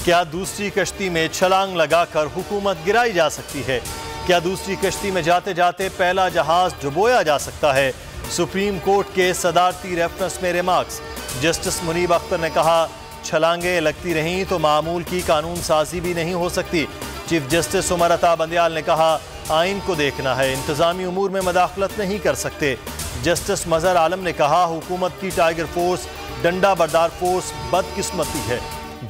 क्या दूसरी कश्ती में छलांग लगाकर हुकूमत गिराई जा सकती है? क्या दूसरी कश्ती में जाते जाते पहला जहाज डुबोया जा सकता है? सुप्रीम कोर्ट के सदारती रेफरेंस में रिमार्क्स। जस्टिस मुनीब अख्तर ने कहा, छलांगे लगती रहीं तो मामूल की कानून साजी भी नहीं हो सकती। चीफ जस्टिस उमर अता बंदियाल ने कहा, आइन को देखना है, इंतजामी उमूर में मदाखलत नहीं कर सकते। जस्टिस मजहर आलम ने कहा, हुकूमत की टाइगर फोर्स डंडा बरदार फोर्स बदकिस्मती है।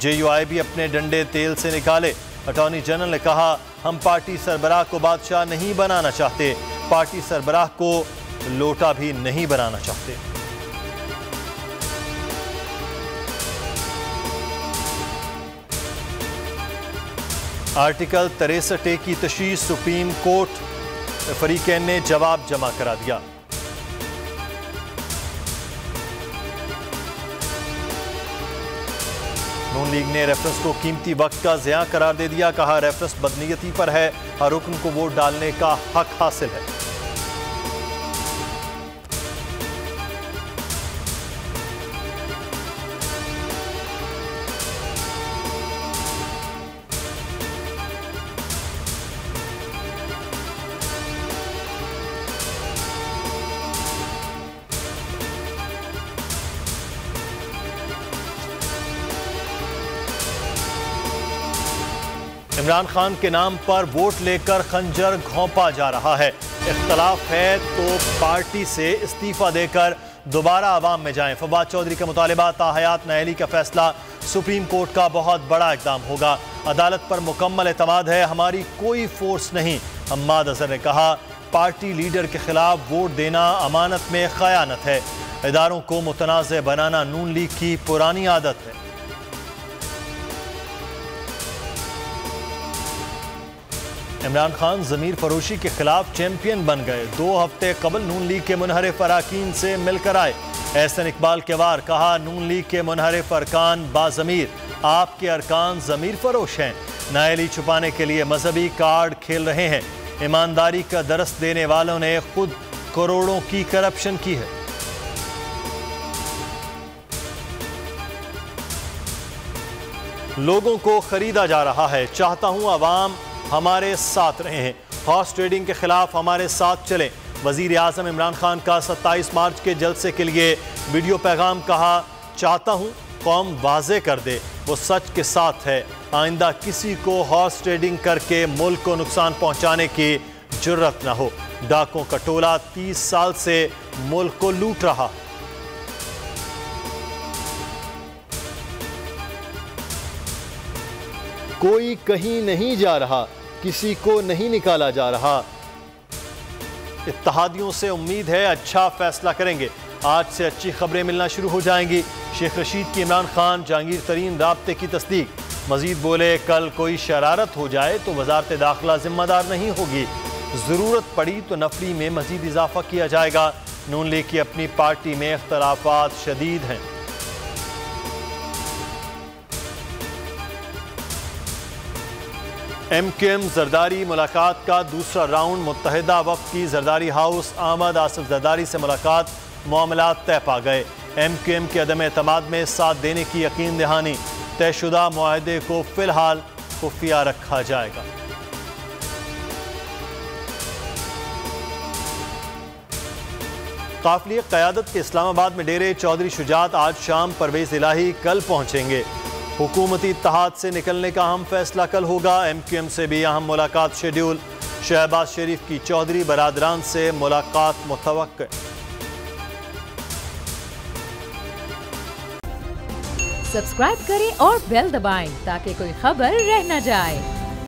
JUI भी अपने डंडे तेल से निकाले। अटॉर्नी जनरल ने कहा, हम पार्टी सरबराह को बादशाह नहीं बनाना चाहते, पार्टी सरबराह को लोटा भी नहीं बनाना चाहते। आर्टिकल 63A की तशरीह सुप्रीम कोर्ट फरीकैन ने जवाब जमा करा दिया। नून लीग ने रेफरेंस को कीमती वक्त का ज़िया करार दे दिया। कहा, रेफरेंस बदनीयती पर है, हर रुकन को वोट डालने का हक हासिल है। इमरान खान के नाम पर वोट लेकर खंजर घोंपा जा रहा है। इख्तलाफ है तो पार्टी से इस्तीफा देकर दोबारा आवाम में जाएं। फवाद चौधरी का मुतालिबा, ताहयात नाअहली का फैसला सुप्रीम कोर्ट का बहुत बड़ा इक़दाम होगा। अदालत पर मुकम्मल एतमाद है, हमारी कोई फोर्स नहीं। हम्माद अजहर ने कहा, पार्टी लीडर के खिलाफ वोट देना अमानत में खयानत है। इदारों को मुतनाज़ बनाना नून लीग की पुरानी आदत है। इमरान खान ज़मीर फरोशी के खिलाफ चैंपियन बन गए। 2 हफ्ते कबल नून लीग के मुनहरिफ अरकान से मिलकर आए। एहसन इकबाल के वार, कहा, नून लीग के मुनहरिफ अरकान बाज़मीर, आपके अरकान ज़मीर फरोश हैं। नाअहली छुपाने के लिए मजहबी कार्ड खेल रहे हैं। ईमानदारी का दरस देने वालों ने खुद करोड़ों की करप्शन की है। लोगों को खरीदा जा रहा है। चाहता हूं अवाम हमारे साथ रहे हैं, हॉर्स ट्रेडिंग के खिलाफ हमारे साथ चलें। वजीर आज़म इमरान खान का 27 मार्च के जलसे के लिए वीडियो पैगाम। कहा, चाहता हूं कौम वाज़े कर दे वो सच के साथ है। आइंदा किसी को हॉर्स ट्रेडिंग करके मुल्क को नुकसान पहुंचाने की जुर्रत ना हो। डाकों का टोला 30 साल से मुल्क को लूट रहा। कोई कहीं नहीं जा रहा, किसी को नहीं निकाला जा रहा। इत्तेहादियों से उम्मीद है अच्छा फैसला करेंगे। आज से अच्छी खबरें मिलना शुरू हो जाएंगी। शेख रशीद की इमरान खान जहांगीर तरीन राब्ते की तस्दीक। मजीद बोले, कल कोई शरारत हो जाए तो वजारत दाखिला जिम्मेदार नहीं होगी। ज़रूरत पड़ी तो नफरी में मजीद इजाफा किया जाएगा। नून लीग की अपनी पार्टी में इख्तलाफात शदीद हैं। MQM जरदारी मुलाकात का दूसरा राउंड। मुत्तहिदा वक्त की जरदारी हाउस आमद आसिफ जरदारी से मुलाकात, मामलात तय पा गए। MQM के अदम एतमाद में साथ देने की यकीन दहानी। तयशुदा मुआहदे को फिलहाल खुफिया रखा जाएगा। काफिले क़यादत के इस्लामाबाद में डेरे चौधरी शुजात आज शाम परवेज़ इलाही कल पहुंचेंगे। हुकूमती इत्तेहाद से निकलने का अहम फैसला कल होगा। MQM से भी अहम मुलाकात शेड्यूल। शहबाज शरीफ की चौधरी बरादरान से मुलाकात मुतवक्के। सब्सक्राइब करें और बेल दबाएं ताकि कोई खबर रह न जाए।